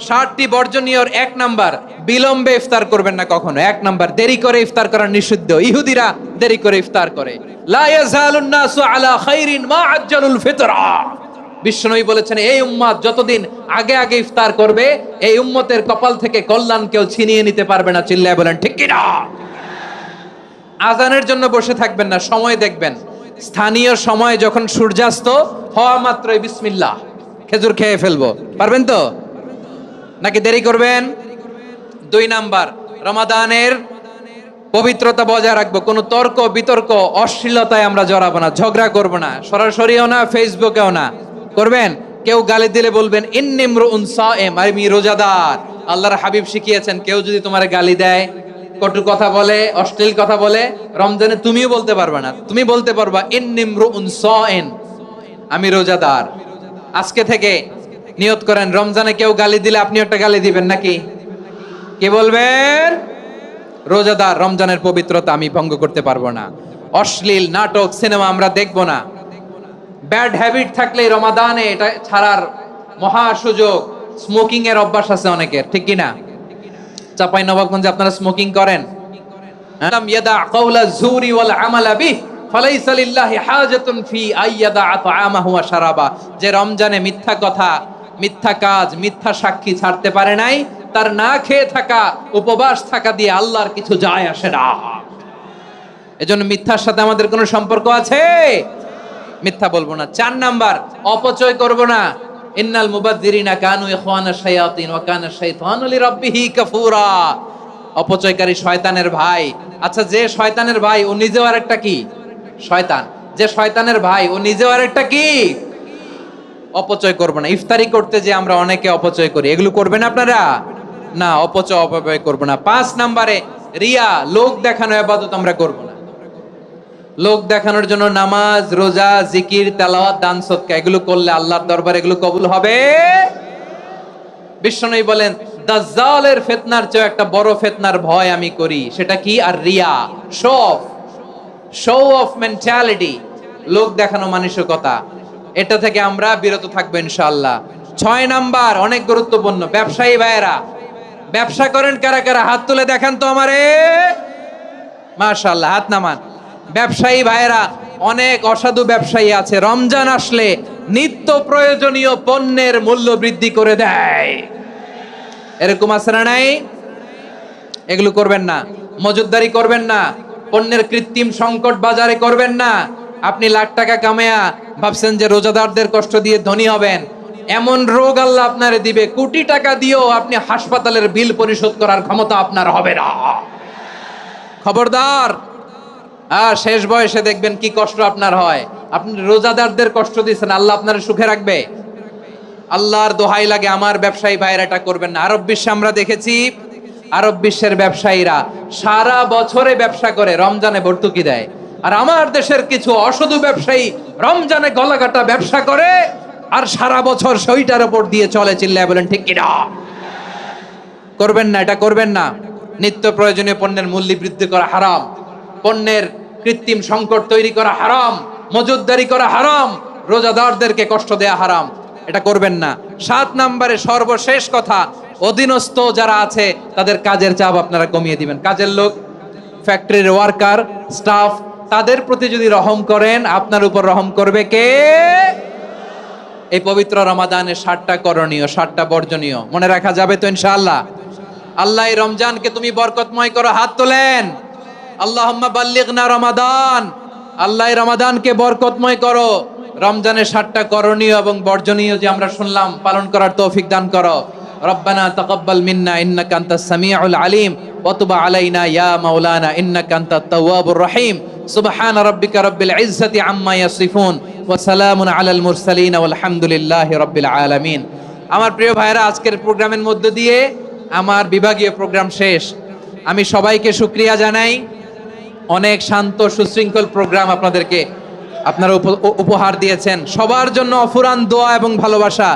60টি বর্জনীয়র 1 number, বিলম্বে ইফতার করবেন না কখনো। 1 নাম্বার, দেরি করে ইফতার করা নিষিদ্ধ। ইহুদিরা দেরি করে ইফতার করে। লা ইয়াজালুন নাসু আলা খাইরিন মা আজ্জালুল ফিতরা। বিশ্বনবী বলেছেন, এই উম্মত যতদিন আগে আগে ইফতার করবে, এই উম্মতের কপাল থেকে কল্যাণ কেউ ছিনিয়ে নিতে পারবে না। চিল্লায় বলেন ঠিক কি না? আজানের জন্য বসে থাকবেন না, সময় দেখবেন। স্থানীয় সময় যখন সূর্যাস্ত হওয়া মাত্রই বিসমিল্লাহ, খেজুর খেয়ে ফেলবো। পারবেন তো নাকি দেরি করবেন? 2 নাম্বার, রমাদানের পবিত্রতা বজায় রাখবো। কোনো তর্ক বিতর্ক অশ্লীলতায় আমরা জড়াবো না, ঝগড়া করবো না, সরাসরিও না, ফেসবুকেও না। করবেন? কেউ গালি দিলে বলবেন ইন্নিমরুউন সায়েম, আমি রোজাদার। আল্লাহর হাবিব শিখিয়েছেন, কেউ যদি তোমার গালি দেয়, কটু কথা বলে, অশ্লীল কথা বলে, রমজানে তুমিও বলতে পারবে না। তুমি বলতে পারবা ইন্নিমরুউন সায়েম, আমি রোজাদার। আজকে থেকে নিয়ত করেন, রমজানে কেউ গালি দিলে আপনি একটা গালি দিবেন নাকি? কি বলবেন? রোজাদার, রমজানের পবিত্রতা আমি ভঙ্গ করতে পারবো না। অশ্লীল নাটক সিনেমা আমরা দেখবো না। ব্যাড হ্যাবিট থাকলে রমাদানে এটা ছাড়ার মহা সুযোগ। স্মোকিং এর অভ্যাস আছে অনেকের, ঠিক কি না? চাঁপাইনবাবগঞ্জে আপনারা স্মোকিং করেন? আলাম ইয়াদা কাওলা যুরি ওয়াল আমালা বিহ ফালাইসা লিল্লাহি হাজাতুন ফি আইয়াদা তাআমাহু ওয়া শারাবা। যে রমজানে মিথ্যা কথা, মিথ্যা কাজ, মিথ্যা সাক্ষী ছাড়তে পারে নাই, তার না খেয়ে থাকা, উপবাস থাকা দিয়ে আল্লাহর কিছু যায় আসে না। এজন্য মিথ্যার সাথে আমাদের কোনো সম্পর্ক আছে? মিথ্যা বলবো না। 4 নাম্বার, অপচয় করব না। ইন্নাল মুবাযযিরিনা কানু ইখওয়ানাশ শায়াতিন ওয়া কানা শাইতানু লিরাব্বিহি কাফুরা। অপচয়কারী শয়তানের ভাই। আচ্ছা, যে শয়তানের ভাই ও নিজেও আরেকটা কি? শয়তান। যে শয়তানের ভাই ও নিজেও আরেকটা কি? অপচয় করব না। ইফতারি করতে যে আমরা অনেকে অপচয় করি, এগুলো করবেন আপনারা? না, অপচয় অপব্যয় করব না। 5 নাম্বারে, রিয়া, লোক দেখানো ইবাদত আমরা করব না। লোক দেখানোর জন্য নামাজ, রোজা, জিকির, তেলাওয়াত, দান সদকা এগুলো করলে আল্লাহর দরবারে এগুলো কবুল হবে? বিশ্বনবী বলেন, দাজ্জালের ফিতনার চেয়ে একটা বড় ফিতনার ভয় আমি করি। সেটা কি? আর রিয়া, শো অফ মেন্টালিটি, লোক দেখানো মানসিকতা। এটা থেকে আমরা বিরত থাকবো ইনশাআল্লাহ। 6 নাম্বার, অনেক গুরুত্বপূর্ণ। ব্যবসায়ী ভাইয়েরা, ব্যবসা করেন কারা কারা? হাত তুলে দেখান তো আমারে। মাশাআল্লাহ, হাত নামান। ব্যবসায়ী ভাইয়েরা, অনেক অসাধু ব্যবসায়ী আছে, রমজান আসলে নিত্য প্রয়োজনীয় পণ্যের মূল্য বৃদ্ধি করে দেয়। এরকম আছে না নাই? এগুলো করবেন না। মজুদদারি করবেন না। পণ্যের কৃত্রিম সংকট বাজারে করবেন না। আপনি লাখ টাকা কামায়া ভাবছেন যে রোজাদারদের কষ্ট দিয়ে ধনী হবেন। এমন রোগ আল্লাহ আপনারে দিবে, কোটি টাকা দিয়েও আপনি হাসপাতালের বিল পরিশোধ করার ক্ষমতা আপনার হবে না। খবরদার। শেষ বয়সে দেখবেন কি কষ্ট আপনার হয়। আপনি রোজাদারদের কষ্ট দিচ্ছেন, আল্লাহ আপনার সুখে রাখবে? আল্লাহর দোহাই লাগে, আমার ব্যবসায়ী ভাইয়েরা এটা করবেন না। আরব বিশ্বে আমরা দেখেছি, আরব বিশ্বের ব্যবসায়ীরা সারা বছরে ব্যবসা করে, রমজানে ভর্তুকি দেয়। আর আমার দেশের কিছু অসাধু ব্যবসায়ী রমজানে গলাকাটা ব্যবসা করে আর সারা বছর সইটার উপর দিয়ে চলে। চিল্লায় বলেন ঠিক কিনা? করবেন না, এটা করবেন না। নিত্য প্রয়োজনীয় পণ্যের মূল্য বৃদ্ধি করা হারাম, পণ্যের কৃত্রিম সংকট তৈরি করা হারাম, মজুদদারি করা হারাম, রোজাদারদেরকে কষ্ট দেয়া হারাম। এটা করবেন না। 7 নাম্বারে সর্বশেষ কথা, অধীনস্থ যারা আছে তাদের কাজের চাপ আপনারা কমিয়ে দিবেন। কাজের লোক, ফ্যাক্টরির ওয়ার্কার, স্টাফ, তাদের প্রতি যদি রহম করেন, আপনার উপর রহম করবে কে? এই পবিত্র রমাদানে 7টা করণীয়, 7টা বর্জনীয় মনে রাখা যাবে তো ইনশাআল্লাহ? আল্লাহ এই রমজানকে তুমি বরকতময় করো। হাত তোলেন। আল্লাহুম্মা বাল্লিগনা রমাদান। আল্লাহ এই রমাদানকে বরকতময় করো। রমজানের 7টা করণীয় এবং বর্জনীয় যে আমরা শুনলাম, পালন করার তৌফিক দান করো। রব্বানা তাকাব্বাল মিন্না ইন্নাকা আনতাস সামিউল আলিম ওয়া তুব আলাইনা ইয়া মাওলানা ইন্নাকা আনতাত তাওয়াবুর রহিম। সুবহানা রাব্বিকা রাব্বিল ইজ্জাতি আম্মা ইয়াসিফুন ওয়া সালামুন আলাল মুরসালিন ওয়াল হামদুলিল্লাহি রাব্বিল আলামিন। আমার প্রিয় ভাইরা, আজকের প্রোগ্রামের মধ্য দিয়ে আমার বিভাগীয় প্রোগ্রাম শেষ। আমি সবাইকে শুকরিয়া জানাই। অনেক শান্ত সুশৃঙ্খল প্রোগ্রাম আপনারা উপহার দিয়েছেন। সবার জন্য অফুরান দোয়া এবং ভালোবাসা।